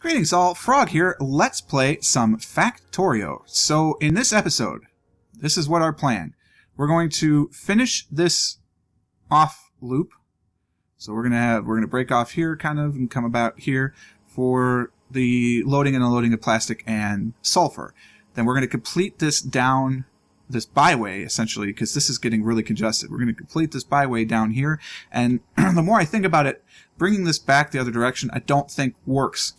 Greetings all, Frog here. Let's play some Factorio. So in this episode, this is what our plan. We're going to finish this off loop. So we're gonna break off here kind of and come about here for the loading and unloading of plastic and sulfur. Then we're gonna complete this down this byway essentially because this is getting really congested. We're gonna complete this byway down here, and the more I think about it, bringing this back the other direction I don't think works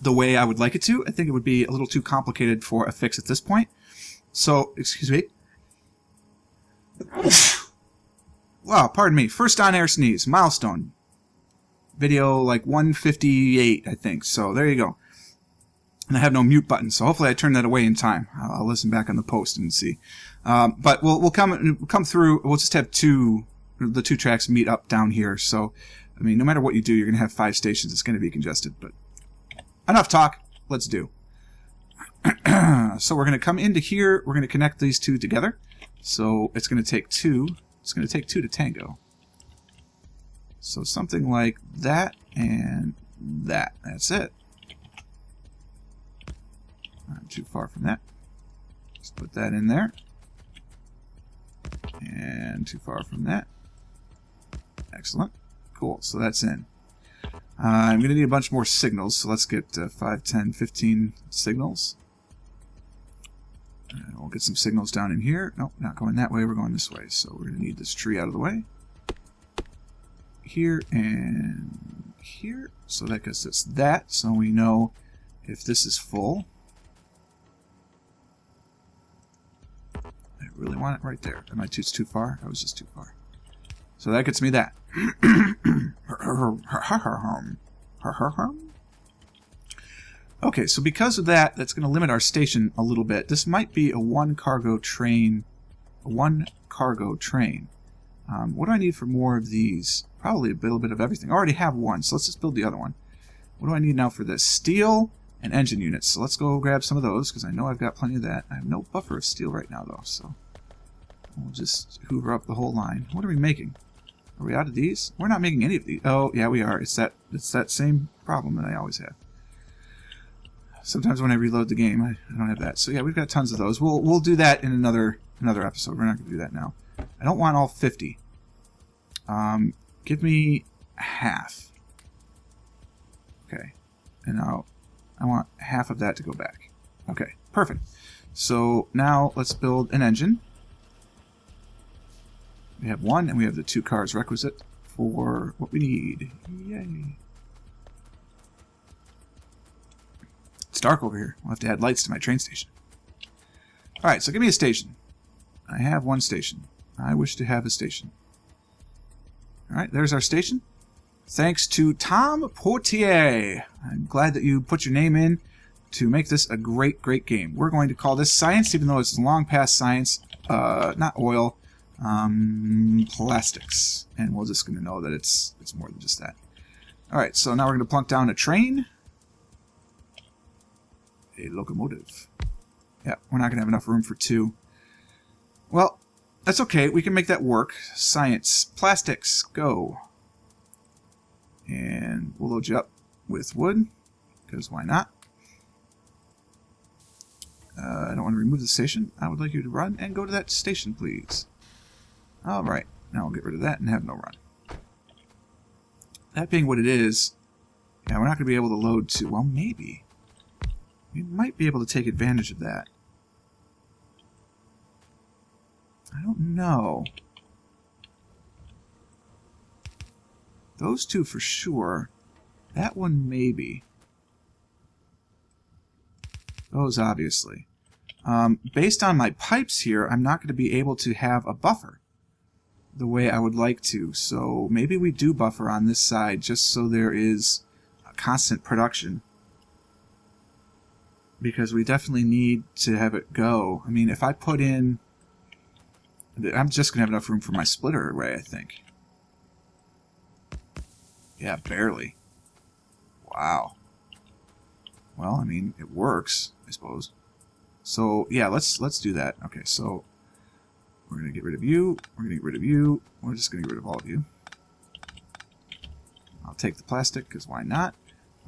the way I would like it to. I think it would be a little too complicated for a fix at this point. So, excuse me. Wow, pardon me. First on-air sneeze. Milestone. Video like 158, I think. So, there you go. And I have no mute button, so hopefully I turn that away in time. I'll listen back on the post and see. But we'll come through. We'll just have the two tracks meet up down here. So, I mean, no matter what you do, you're going to have 5 stations. It's going to be congested, but enough talk. Let's do. So we're going to come into here. We're going to connect these two together. So it's going to take 2. It's going to take 2 to tango. So something like that and that. That's it. Not too far from that. Let's put that in there. And too far from that. Excellent. Cool. So that's in. I'm going to need a bunch more signals, so let's get 5, 10, 15 signals. We'll get some signals down in here. Nope, not going that way, we're going this way. So we're going to need this tree out of the way. Here and here. So that gets us that, so we know if this is full. I really want it right there. Am I too far? I was just too far. So that gets me that. Okay, so because of that, that's going to limit our station a little bit. This might be a one cargo train. What do I need for more of these? Probably a little bit of everything. I already have one, so let's just build the other one. What do I need now for this? Steel and engine units. So let's go grab some of those, because I know I've got plenty of that. I have no buffer of steel right now, though, so we'll just hoover up the whole line. What are we making? Are we out of these? We're not making any of these. Oh, yeah, we are. It's that same problem that I always have. Sometimes when I reload the game, I don't have that. So yeah, we've got tons of those. We'll do that in another episode. We're not going to do that now. I don't want all 50. Give me half. Okay, and now I want half of that to go back. Okay, perfect. So now let's build an engine. We have 1, and we have the 2 cars requisite for what we need. Yay. It's dark over here. I'll have to add lights to my train station. Alright, so give me a station. I have 1 station. I wish to have a station. Alright, there's our station. Thanks to Tom Portier. I'm glad that you put your name in to make this a great, great game. We're going to call this science, even though it's long past science. Not oil. Plastics, and we're just going to know that it's more than just that. Alright, so now we're going to plunk down a train, a locomotive. Yeah, we're not going to have enough room for 2. Well, that's okay, we can make that work. Science, plastics, go. And we'll load you up with wood, because why not? I don't want to remove the station. I would like you to run and go to that station, please. Alright, now we'll get rid of that and have no run. That being what it is, yeah, we're not going to be able to load 2. Well, maybe. We might be able to take advantage of that. I don't know. Those 2 for sure. That one maybe. Those obviously. Based on my pipes here, I'm not going to be able to have a buffer the way I would like to, so maybe we do buffer on this side just so there is a constant production, because we definitely need to have it go. I mean, if I put in, I'm just gonna have enough room for my splitter array, I think. Yeah, barely. Wow. Well, I mean, it works, I suppose. So yeah, let's do that. Okay, so we're going to get rid of you. We're going to get rid of you. We're just going to get rid of all of you. I'll take the plastic, because why not?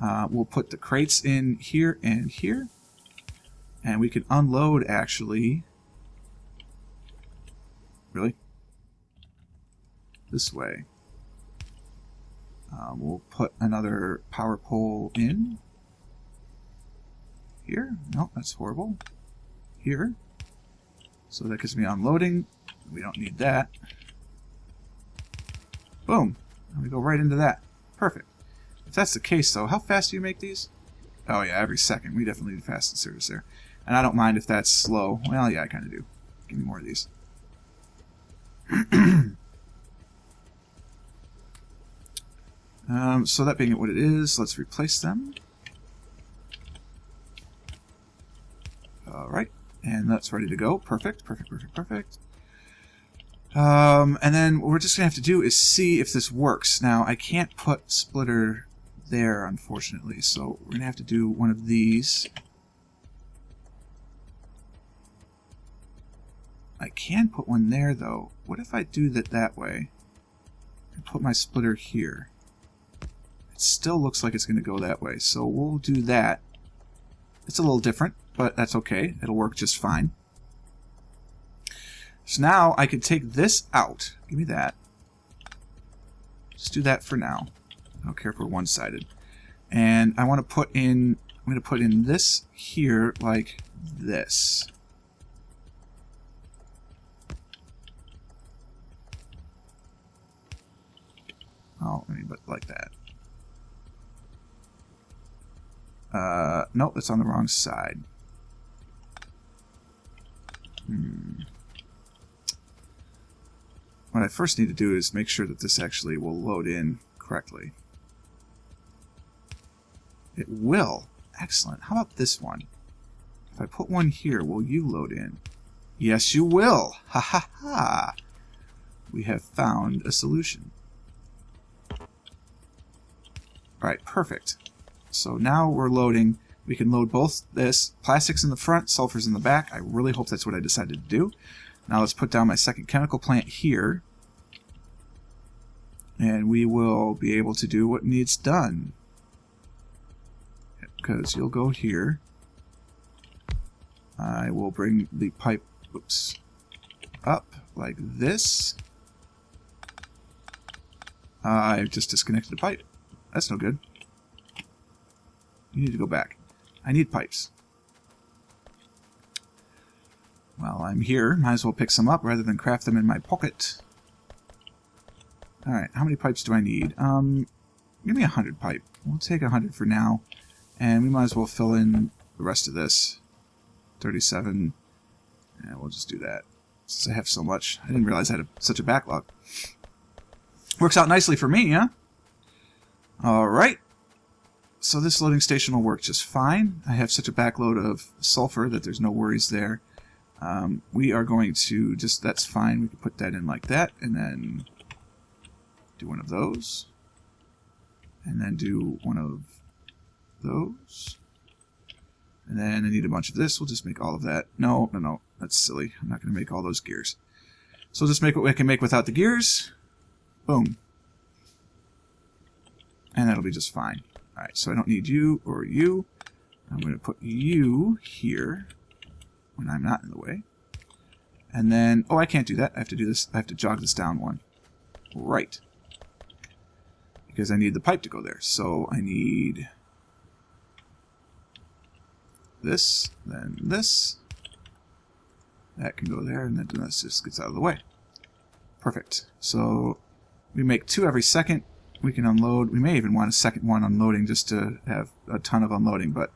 We'll put the crates in here and here. And we can unload, actually. Really? This way. We'll put another power pole in. Here? No, that's horrible. Here. So that gives me unloading. We don't need that. Boom. And we go right into that. Perfect. If that's the case, though, how fast do you make these? Oh, yeah, every second. We definitely need fast and serious there. And I don't mind if that's slow. Well, yeah, I kind of do. Give me more of these. So that being what it is, let's replace them. Alright, and that's ready to go. Perfect, perfect, perfect, perfect. And then what we're just going to have to do is see if this works. Now, I can't put splitter there, unfortunately, so we're going to have to do one of these. I can put one there, though. What if I do that way and put my splitter here? It still looks like it's going to go that way, so we'll do that. It's a little different, but that's okay. It'll work just fine. So now I could take this out. Give me that. Just do that for now. I don't care if we're one-sided. And I want to put in, I'm going to put in this here like this. Oh, I mean, but like that. Nope, that's on the wrong side. What I first need to do is make sure that this actually will load in correctly. It will. Excellent. How about this one? If I put one here, will you load in? Yes, you will. Ha ha ha. We have found a solution. Alright, perfect. So now we're loading. We can load both this. Plastics in the front, sulfur's in the back. I really hope that's what I decided to do. Now let's put down my second chemical plant here. And we will be able to do what needs done. Because you'll go here. I will bring the pipe, oops, up like this. I've just disconnected the pipe. That's no good. You need to go back. I need pipes. Well, I'm here. Might as well pick some up rather than craft them in my pocket. Alright, how many pipes do I need? Give me 100 pipe. We'll take 100 for now. And we might as well fill in the rest of this. 37. And we'll just do that. Since I have so much. I didn't realize I had such a backlog. Works out nicely for me, huh? Alright. So this loading station will work just fine. I have such a backload of sulfur that there's no worries there. We are going to just, that's fine. We can put that in like that, and then do one of those. And then do one of those. And then I need a bunch of this. We'll just make all of that. No, no, no. That's silly. I'm not going to make all those gears. So we'll just make what we can make without the gears. Boom. And that'll be just fine. Alright, so I don't need you or you. I'm going to put you here when I'm not in the way. And then, oh, I can't do that. I have to do this. I have to jog this down one. Right. Because I need the pipe to go there. So I need this, then this. That can go there, and then this just gets out of the way. Perfect. So we make 2 every second. We can unload. We may even want a second one unloading just to have a ton of unloading, but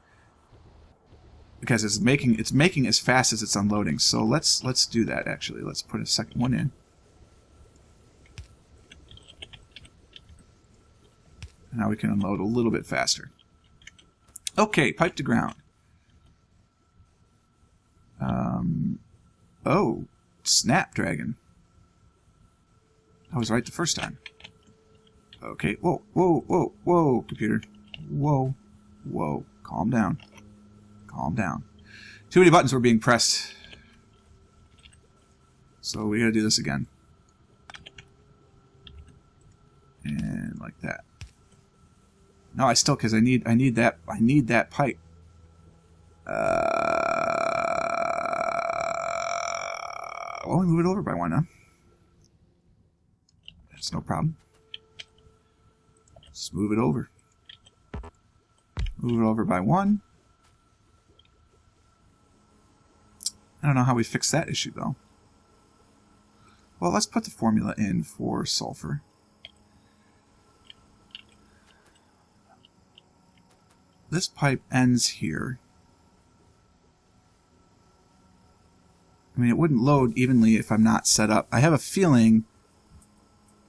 because it's making as fast as it's unloading. So let's do that actually. Let's put a second one in. And now we can unload a little bit faster. Okay, pipe to ground. Oh, Snapdragon. I was right the first time. Okay, whoa, whoa, whoa, whoa, computer. Whoa, whoa, calm down. Calm down. Too many buttons were being pressed. So we gotta do this again. And like that. No, I still, because I need that pipe. Well, we move it over by one, huh? That's no problem. Just move it over. Move it over by one. I don't know how we fix that issue, though. Well, let's put the formula in for sulfur. This pipe ends here. I mean, it wouldn't load evenly if I'm not set up. I have a feeling...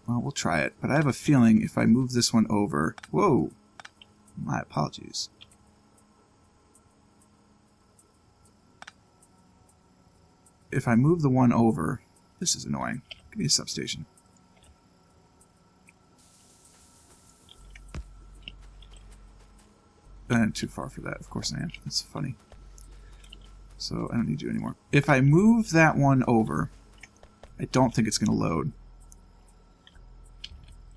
Well, we'll try it. But I have a feeling if I move this one over... Whoa! My apologies. If I move the one over... This is annoying. Give me a substation. I'm too far for that. Of course I am. That's funny. So I don't need you anymore. If I move that one over, I don't think it's going to load.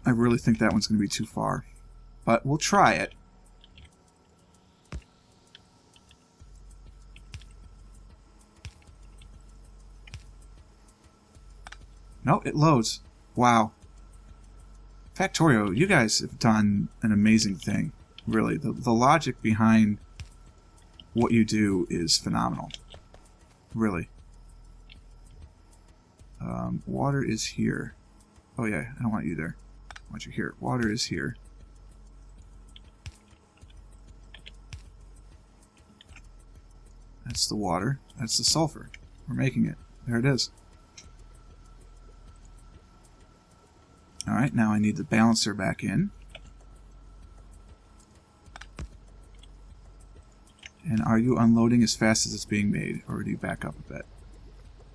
I really think that one's going to be too far. But we'll try it. No, it loads. Wow. Factorio, you guys have done an amazing thing. Really. The logic behind what you do is phenomenal. Really. Water is here. Oh yeah, I don't want you there. I want you here. Water is here. That's the water. That's the sulfur. We're making it. There it is. Alright, now I need the balancer back in. And are you unloading as fast as it's being made? Or do you back up a bit?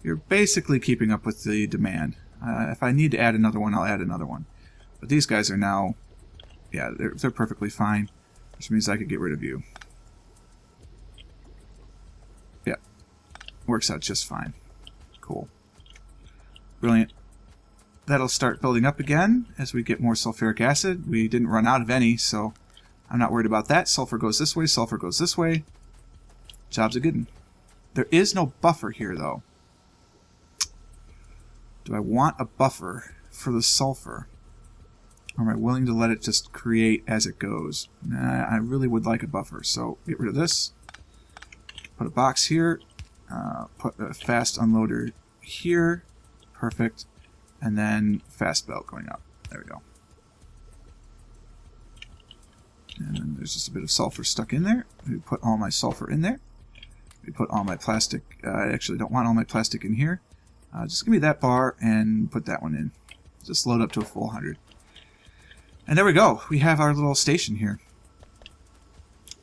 You're basically keeping up with the demand. If I need to add another one, I'll add another one. But these guys are now... Yeah, they're perfectly fine. Which means I could get rid of you. Yeah. Works out just fine. Cool. Brilliant. That'll start building up again as we get more sulfuric acid. We didn't run out of any, so I'm not worried about that. Sulfur goes this way, sulfur goes this way. Job's a good one. There is no buffer here, though. Do I want a buffer for the sulfur? Or am I willing to let it just create as it goes? Nah, I really would like a buffer, so get rid of this. Put a box here. Put a fast unloader here. Perfect. And then fast belt going up. There we go. And then there's just a bit of sulfur stuck in there. We put all my sulfur in there. We put all my plastic. I actually don't want all my plastic in here. Just give me that bar and put that one in. Just load up to a full 100. And there we go. We have our little station here.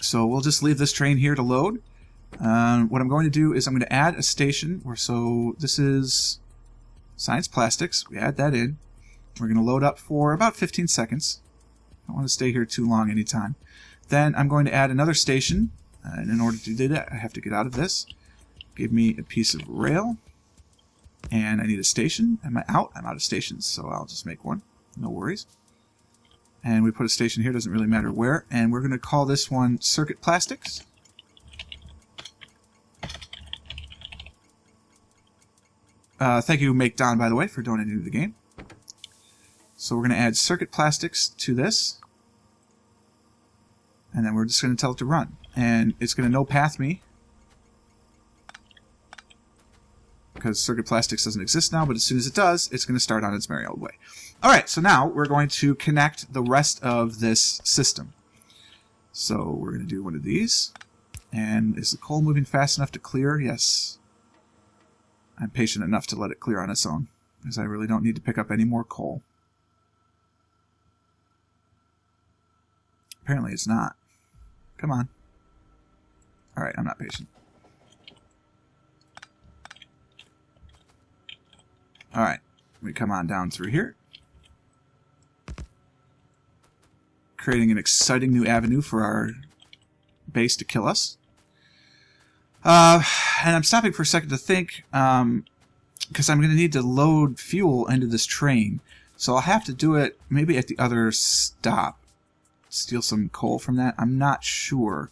So we'll just leave this train here to load. What I'm going to do is I'm going to add a station. So this is Science Plastics. We add that in. We're going to load up for about 15 seconds. I don't want to stay here too long anytime. Then I'm going to add another station. And in order to do that, I have to get out of this. Give me a piece of rail. And I need a station. Am I out? I'm out of stations, so I'll just make one. No worries. And we put a station here. Doesn't really matter where. And we're going to call this one Circuit Plastics. Thank you, Make Don, by the way, for donating to the game. So we're going to add Circuit Plastics to this. And then we're just going to tell it to run. And it's going to no path me. Because Circuit Plastics doesn't exist now, but as soon as it does, it's going to start on its merry old way. Alright, so now we're going to connect the rest of this system. So we're going to do one of these. And is the coal moving fast enough to clear? Yes. I'm patient enough to let it clear on its own, because I really don't need to pick up any more coal. Apparently it's not. Come on. Alright, I'm not patient. Alright, we come on down through here. Creating an exciting new avenue for our base to kill us. And I'm stopping for a second to think, because I'm going to need to load fuel into this train. So I'll have to do it maybe at the other stop. steal some coal from that? I'm not sure.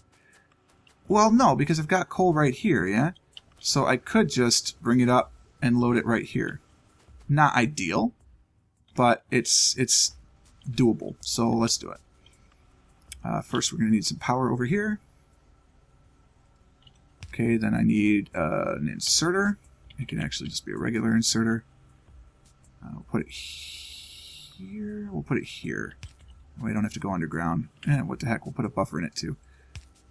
Well, no, because I've got coal right here, yeah? So I could just bring it up and load it right here. Not ideal, but it's doable. So let's do it. First, we're going to need some power over here. Okay, then I need an inserter. It can actually just be a regular inserter. We'll put it here. We'll put it here. We don't have to go underground. What the heck? We'll put a buffer in it too.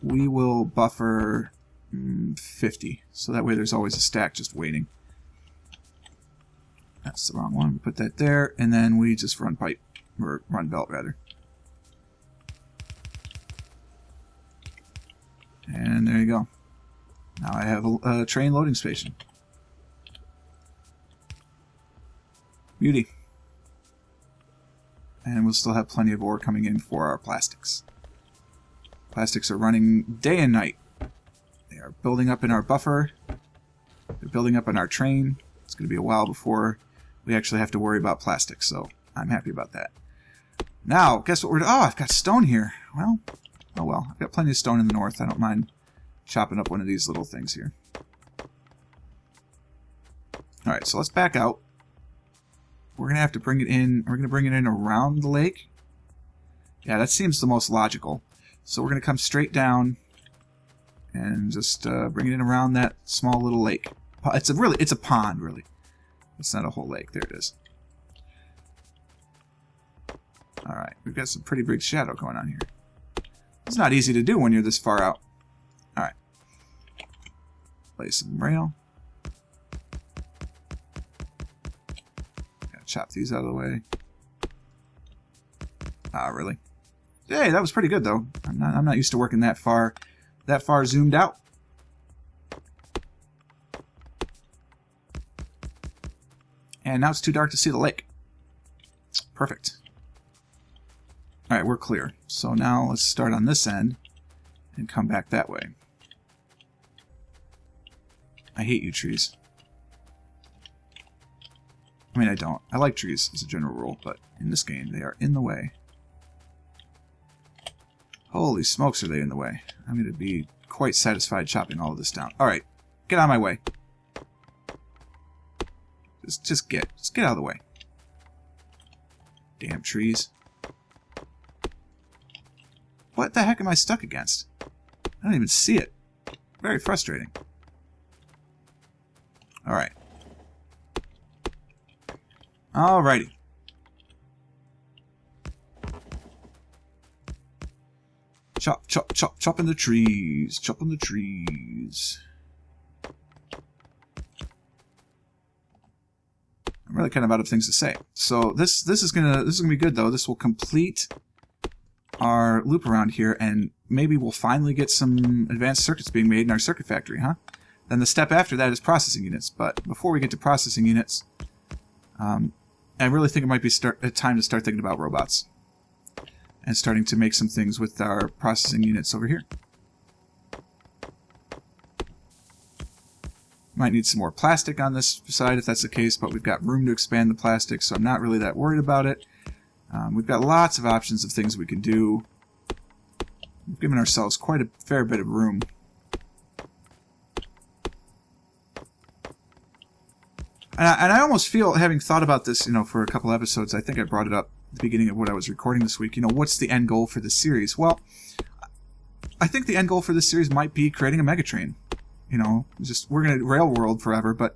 We will buffer 50, so that way there's always a stack just waiting. That's the wrong one. We put that there, and then we just run pipe, or run belt rather. And there you go. Now I have a train loading station. Beauty. And we'll still have plenty of ore coming in for our plastics. Plastics are running day and night. They are building up in our buffer. They're building up in our train. It's going to be a while before we actually have to worry about plastics, so I'm happy about that. Now, guess what we're doing? Oh, I've got stone here. Well, oh well. I've got plenty of stone in the north. I don't mind chopping up one of these little things here. Alright, so let's back out. We're going to have to bring it in. We're going to bring it in around the lake. Yeah, that seems the most logical. So we're going to come straight down and just bring it in around that small little lake. It's a pond, really. It's not a whole lake. There it is. Alright, we've got some pretty big shadow going on here. It's not easy to do when you're this far out. Alright. Lay some rail. Gotta chop these out of the way. Ah, really? Hey, that was pretty good though. I'm not used to working that far zoomed out. And now it's too dark to see the lake. Perfect. Alright, we're clear. So now let's start on this end and come back that way. I hate you, trees. I mean, I don't. I like trees as a general rule, but in this game, they are in the way. Holy smokes, are they in the way. I'm going to be quite satisfied chopping all of this down. Alright, get out of my way. Just get out of the way. Damn trees. What the heck am I stuck against? I don't even see it. Very frustrating. Alright. Alrighty. Chop, chop, chop, chopping the trees. Chopping the trees. I'm really kind of out of things to say. So this is gonna be good though. This will complete our loop around here, and maybe we'll finally get some advanced circuits being made in our circuit factory, huh? Then the step after that is processing units. But before we get to processing units, I really think it might be time to start thinking about robots and starting to make some things with our processing units over here. Might need some more plastic on this side if that's the case, but we've got room to expand the plastic, so I'm not really that worried about it. We've got lots of options of things we can do. We've given ourselves quite a fair bit of room. And I almost feel, having thought about this, for a couple episodes, I think I brought it up at the beginning of what I was recording this week, what's the end goal for this series? Well, I think the end goal for this series might be creating a megatrain. We're going to rail world forever, but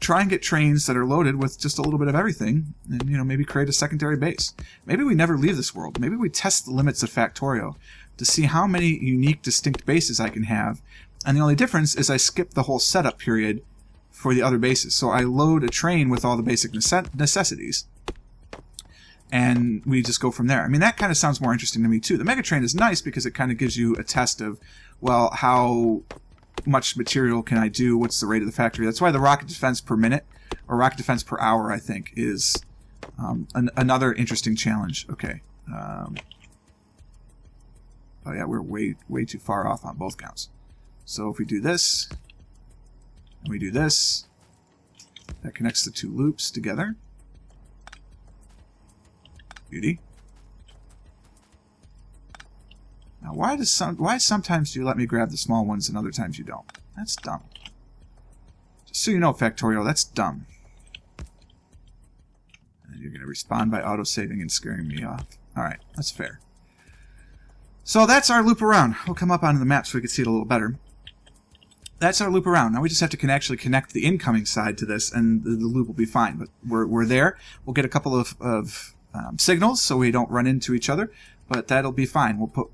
try and get trains that are loaded with just a little bit of everything, and maybe create a secondary base. Maybe we never leave this world. Maybe we test the limits of Factorio to see how many unique, distinct bases I can have, and the only difference is I skip the whole setup period for the other bases. So I load a train with all the basic necessities, and we just go from there. I mean, that kind of sounds more interesting to me too. The megatrain is nice because it kind of gives you a test of, well, how much material can I do? What's the rate of the factory? That's why the rocket defense per minute, or rocket defense per hour, I think, is another interesting challenge. Okay. Oh yeah, we're way too far off on both counts. So if we do this, and we do this, that connects the two loops together. Beauty. Now, why sometimes do you let me grab the small ones and other times you don't? That's dumb. Just so you know, Factorio, that's dumb. And you're going to respond by autosaving and scaring me off. Alright, that's fair. So that's our loop around. We'll come up onto the map so we can see it a little better. That's our loop around. Now we just have to actually connect the incoming side to this, and the loop will be fine. But we're there. We'll get a couple of signals so we don't run into each other, but that'll be fine. We'll put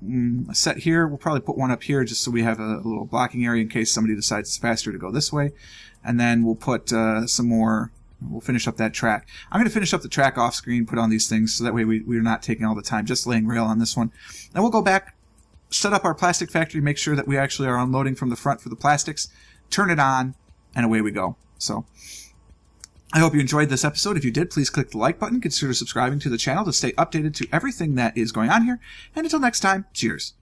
a set here. We'll probably put one up here just so we have a little blocking area in case somebody decides it's faster to go this way. And then we'll put some more. We'll finish up that track. I'm going to finish up the track off screen, put on these things, so that way we're not taking all the time, just laying rail on this one. Then we'll go back, set up our plastic factory, make sure that we actually are unloading from the front for the plastics, turn it on, and away we go. So I hope you enjoyed this episode. If you did, please click the like button. Consider subscribing to the channel to stay updated to everything that is going on here. And until next time, cheers.